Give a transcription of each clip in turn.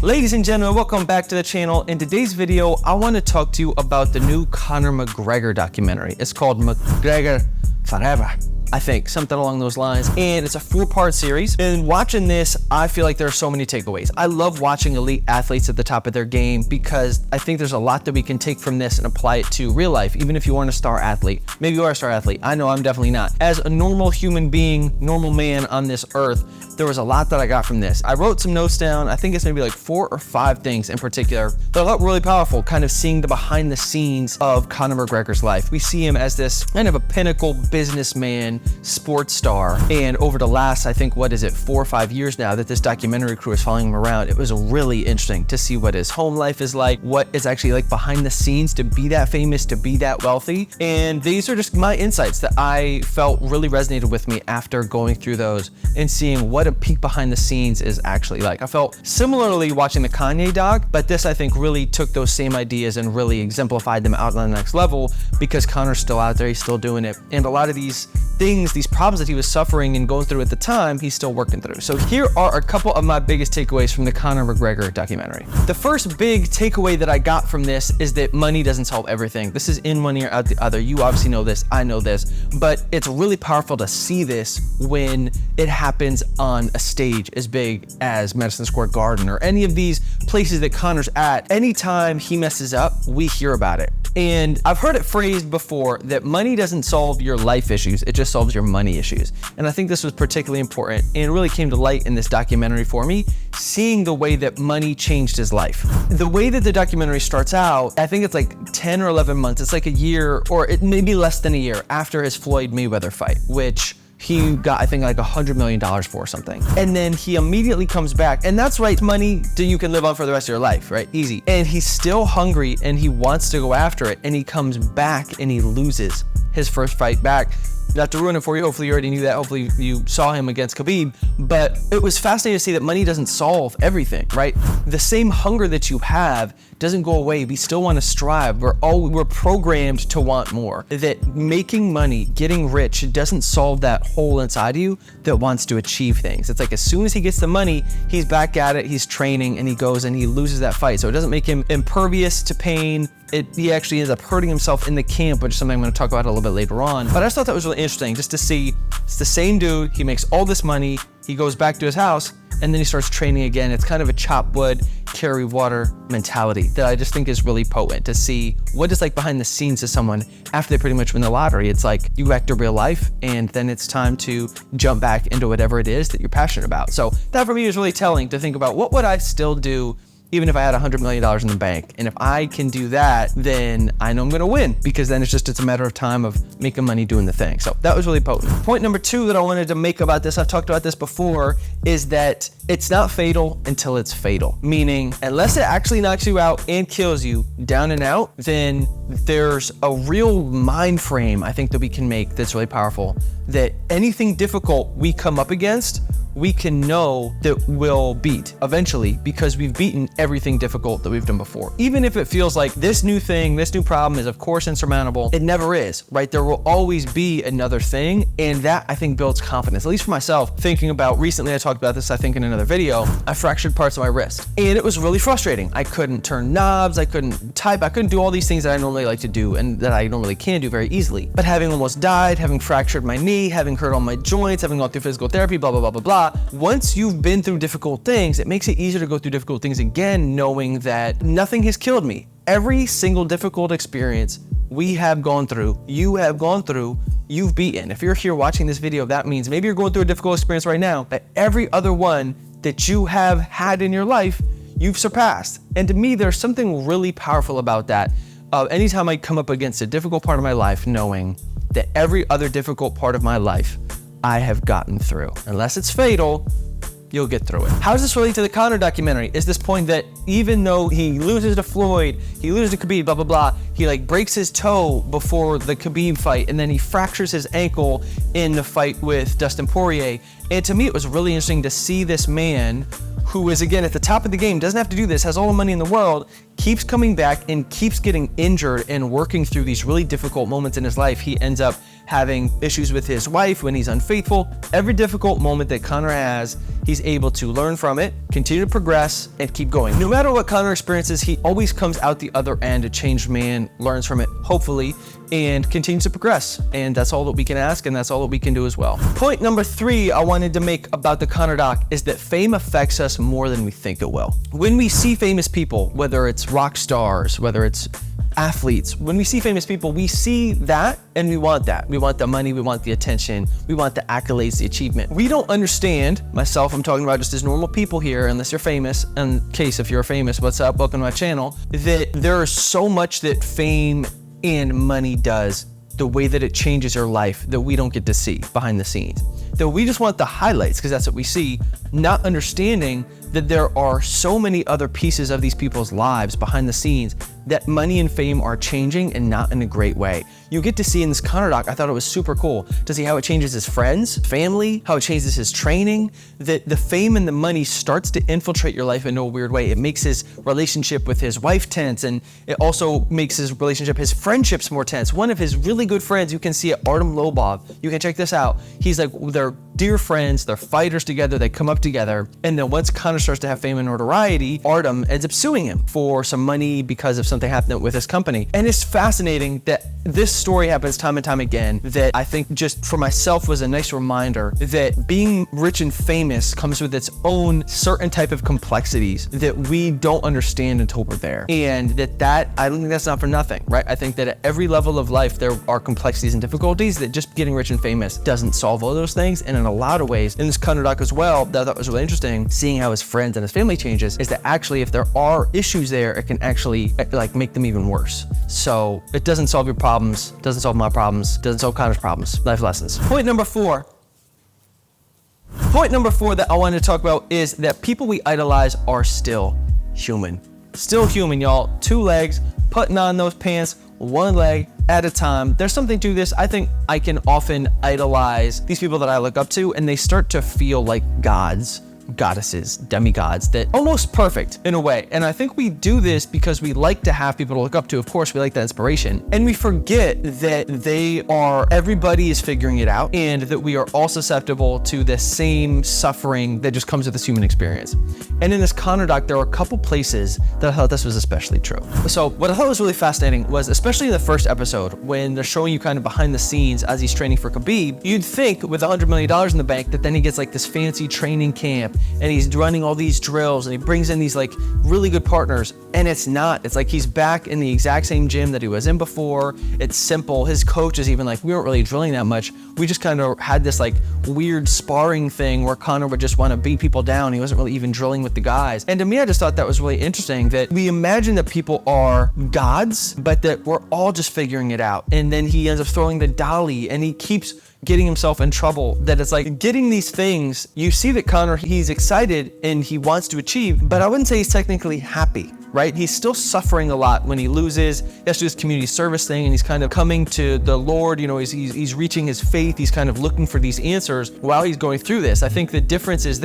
Ladies and gentlemen, welcome back to the channel. In today's video, I want to talk to you about the new Conor McGregor documentary. It's called McGregor Forever, I think, something along those lines. And it's a 4-part series. And watching this, I feel like there are so many takeaways. I love watching elite athletes at the top of their game because I think there's a lot that we can take from this and apply it to real life, even if you aren't a star athlete. Maybe you are a star athlete. I know I'm definitely not. As a normal human being, normal man on this earth, there was a lot that I got from this. I wrote some notes down. I think it's maybe like 4 or 5 things in particular that I thought were really powerful, kind of seeing the behind the scenes of Conor McGregor's life. We see him as this kind of a pinnacle businessman, sports star. And over the last, I think, 4 or 5 years now that this documentary crew is following him around, it was really interesting to see what his home life is like, what is actually like behind the scenes to be that famous, to be that wealthy. And these are just my insights that I felt really resonated with me after going through those and seeing what a peek behind the scenes is actually like. I felt similarly watching the Kanye doc, but this I think really took those same ideas and really exemplified them out on the next level because Conor's still out there, he's still doing it. And a lot of these things, these problems that he was suffering and going through at the time, he's still working through. So here are a couple of my biggest takeaways from the Conor McGregor documentary. The first big takeaway that I got from this is that money doesn't solve everything. This is in one ear, out the other. You obviously know this, I know this, but it's really powerful to see this when it happens on a stage as big as Madison Square Garden or any of these places that Conor's at. Anytime he messes up, we hear about it. And I've heard it phrased before that money doesn't solve your life issues, it just solves your money issues. And I think this was particularly important and really came to light in this documentary for me, seeing the way that money changed his life. The way that the documentary starts out, I think it's like 10 or 11 months, it's like a year or it may be less than a year after his Floyd Mayweather fight, which he got, I think, like $100 million for something. And then he immediately comes back, and that's right, money that you can live on for the rest of your life, right? Easy. And he's still hungry and he wants to go after it, and he comes back and he loses his first fight back. Not to ruin it for you, hopefully you already knew that, hopefully you saw him against Khabib, but it was fascinating to see that money doesn't solve everything, right? The same hunger that you have doesn't go away. We still want to strive. We're programmed to want more. That making money, getting rich doesn't solve that hole inside you that wants to achieve things. It's like as soon as he gets the money, he's back at it, he's training, and he goes and he loses that fight. So it doesn't make him impervious to pain. He actually ends up hurting himself in the camp, which is something I'm going to talk about a little bit later on. But I just thought that was really interesting just to see it's the same dude, he makes all this money, he goes back to his house, and then he starts training again. It's kind of a chop wood, carry water mentality that I just think is really potent to see what is like behind the scenes of someone after they pretty much win the lottery. It's like you go back to real life and then it's time to jump back into whatever it is that you're passionate about. So that for me is really telling to think about what would I still do even if I had $100 million in the bank. And if I can do that, then I know I'm gonna win because then it's a matter of time of making money doing the thing. So that was really potent. Point number 2 that I wanted to make about this, I've talked about this before, is that it's not fatal until it's fatal. Meaning, unless it actually knocks you out and kills you down and out, then there's a real mind frame I think that we can make that's really powerful, that anything difficult we come up against, we can know that we'll beat eventually because we've beaten everything difficult that we've done before. Even if it feels like this new thing, this new problem is of course insurmountable, it never is, right? There will always be another thing, and that I think builds confidence. At least for myself, thinking about recently, I talked about this I think in another video, I fractured parts of my wrist and it was really frustrating. I couldn't turn knobs, I couldn't type, I couldn't do all these things that I normally like to do and that I normally can do very easily. But having almost died, having fractured my knee, having hurt all my joints, having gone through physical therapy, blah, blah, blah, blah, blah. Once you've been through difficult things, it makes it easier to go through difficult things again, knowing that nothing has killed me. Every single difficult experience we have gone through, you have gone through, you've beaten. If you're here watching this video, that means maybe you're going through a difficult experience right now, but every other one that you have had in your life, you've surpassed. And to me, there's something really powerful about that. Anytime I come up against a difficult part of my life, knowing that every other difficult part of my life, I have gotten through. Unless it's fatal, you'll get through it. How does this relate to the Conor documentary? Is this point that even though he loses to Floyd, he loses to Khabib, blah, blah, blah, he like breaks his toe before the Khabib fight, and then he fractures his ankle in the fight with Dustin Poirier. And to me, it was really interesting to see this man who is again at the top of the game, doesn't have to do this, has all the money in the world, keeps coming back and keeps getting injured and working through these really difficult moments in his life. He ends up having issues with his wife, when he's unfaithful. Every difficult moment that Conor has, he's able to learn from it, continue to progress, and keep going. No matter what Conor experiences, he always comes out the other end a changed man, learns from it, hopefully, and continues to progress. And that's all that we can ask, and that's all that we can do as well. Point number 3 I wanted to make about the Conor doc is that fame affects us more than we think it will. When we see famous people, whether it's rock stars, whether it's athletes, when we see famous people, we see that and we want that. We want the money, we want the attention, we want the accolades, the achievement. We don't understand, myself, I'm talking about just as normal people here, unless you're famous. In case if you're famous, what's up, welcome to my channel, that there is so much that fame and money does, the way that it changes your life, that we don't get to see behind the scenes. That we just want the highlights because that's what we see, not understanding that there are so many other pieces of these people's lives behind the scenes that money and fame are changing, and not in a great way. You get to see in this Conor doc, I thought it was super cool to see how it changes his friends, family, how it changes his training, that the fame and the money starts to infiltrate your life in a weird way. It makes his relationship with his wife tense, and it also makes his relationship, his friendships more tense. One of his really good friends, you can see it, Artem Lobov, you can check this out. He's like, they're dear friends, they're fighters together, they come up together, and then once Conor starts to have fame and notoriety, Artem ends up suing him for some money because of something happened with his company. And it's fascinating that this story happens time and time again, that I think just for myself was a nice reminder that being rich and famous comes with its own certain type of complexities that we don't understand until we're there. And that I don't think that's not for nothing, right? I think that at every level of life, there are complexities and difficulties that just getting rich and famous doesn't solve all those things. And in a lot of ways, in this Conor doc as well, that I thought was really interesting, seeing how his friends and his family changes, is that actually if there are issues there, it can actually like make them even worse. So it doesn't solve your problems, doesn't solve my problems, doesn't solve Conor's problems. Life lessons. Point number 4 that I wanted to talk about is that people we idolize are still human. Still human, y'all. 2 legs, putting on those pants, 1 leg at a time. There's something to this. I think I can often idolize these people that I look up to, and they start to feel like gods, goddesses, demigods, that almost perfect in a way. And I think we do this because we like to have people to look up to. Of course, we like that inspiration. And we forget that everybody is figuring it out, and that we are all susceptible to the same suffering that just comes with this human experience. And in this Conor doc, there were a couple places that I thought this was especially true. So what I thought was really fascinating was, especially in the first episode, when they're showing you kind of behind the scenes as he's training for Khabib, you'd think with $100 million in the bank that then he gets like this fancy training camp, and he's running all these drills, and he brings in these like really good partners, and it's not. It's like he's back in the exact same gym that he was in before. It's simple. His coach is even like, we weren't really drilling that much. We just kind of had this like weird sparring thing where Conor would just want to beat people down. He wasn't really even drilling with the guys. And to me, I just thought that was really interesting, that we imagine that people are gods, but that we're all just figuring it out. And then he ends up throwing the dolly, and he keeps getting himself in trouble. That it's like getting these things, you see that Conor, he's excited and he wants to achieve, but I wouldn't say he's technically happy, right? He's still suffering a lot when he loses. He has to do this community service thing, and he's kind of coming to the Lord, you know, he's reaching his faith. He's kind of looking for these answers while he's going through this. I think the difference is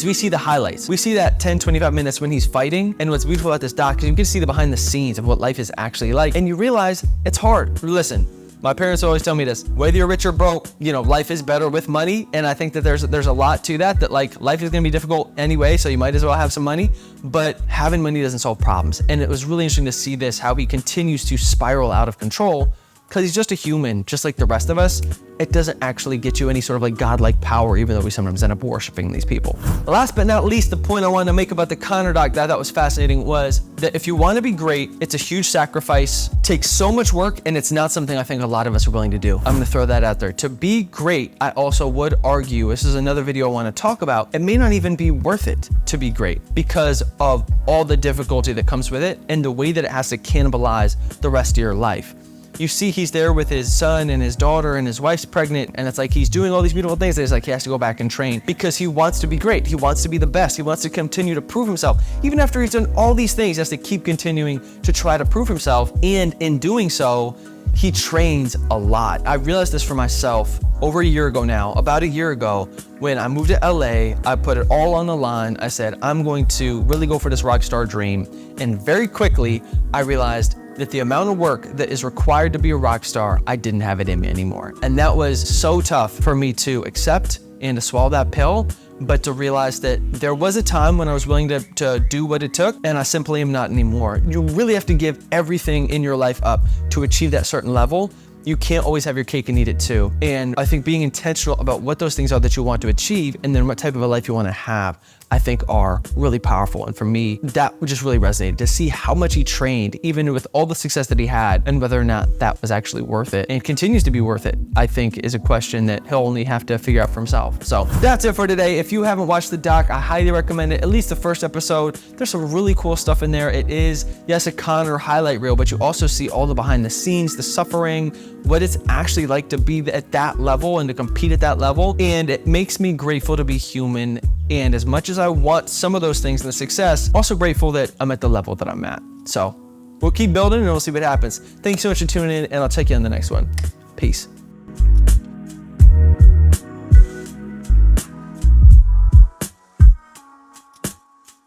we see the highlights. We see that 10, 25 minutes when he's fighting, and what's beautiful about this doc is you get to see the behind the scenes of what life is actually like, and you realize it's hard. Listen, my parents always tell me this, whether you're rich or broke, you know, life is better with money. And I think that there's a lot to that like life is gonna be difficult anyway, so you might as well have some money, but having money doesn't solve problems. And it was really interesting to see this, how he continues to spiral out of control, because he's just a human, just like the rest of us. It doesn't actually get you any sort of like godlike power, even though we sometimes end up worshiping these people. Last but not least, the point I wanted to make about the Conor doc that I thought was fascinating was that if you want to be great, it's a huge sacrifice, takes so much work, and it's not something I think a lot of us are willing to do. I'm gonna throw that out there. To be great, I also would argue, this is another video I want to talk about, it may not even be worth it to be great because of all the difficulty that comes with it and the way that it has to cannibalize the rest of your life. You see he's there with his son and his daughter, and his wife's pregnant, and it's like he's doing all these beautiful things that it's like he has to go back and train because he wants to be great. He wants to be the best. He wants to continue to prove himself. Even after he's done all these things, he has to keep continuing to try to prove himself, and in doing so, he trains a lot. I realized this for myself over a year ago now, about a year ago, when I moved to LA. I put it all on the line. I said, I'm going to really go for this rock star dream. And very quickly, I realized that the amount of work that is required to be a rock star, I didn't have it in me anymore. And that was so tough for me to accept and to swallow that pill, but to realize that there was a time when I was willing to do what it took, and I simply am not anymore. You really have to give everything in your life up to achieve that certain level. You can't always have your cake and eat it too. And I think being intentional about what those things are that you want to achieve, and then what type of a life you want to have, I think are really powerful. And for me, that just really resonated, to see how much he trained, even with all the success that he had, and whether or not that was actually worth it and continues to be worth it, I think is a question that he'll only have to figure out for himself. So that's it for today. If you haven't watched the doc, I highly recommend it, at least the first episode. There's some really cool stuff in there. It is, yes, a Conor highlight reel, but you also see all the behind the scenes, the suffering, what it's actually like to be at that level and to compete at that level. And it makes me grateful to be human. And as much as I want some of those things and the success, also grateful that I'm at the level that I'm at. So we'll keep building and we'll see what happens. Thanks so much for tuning in, and I'll check you on the next one. Peace.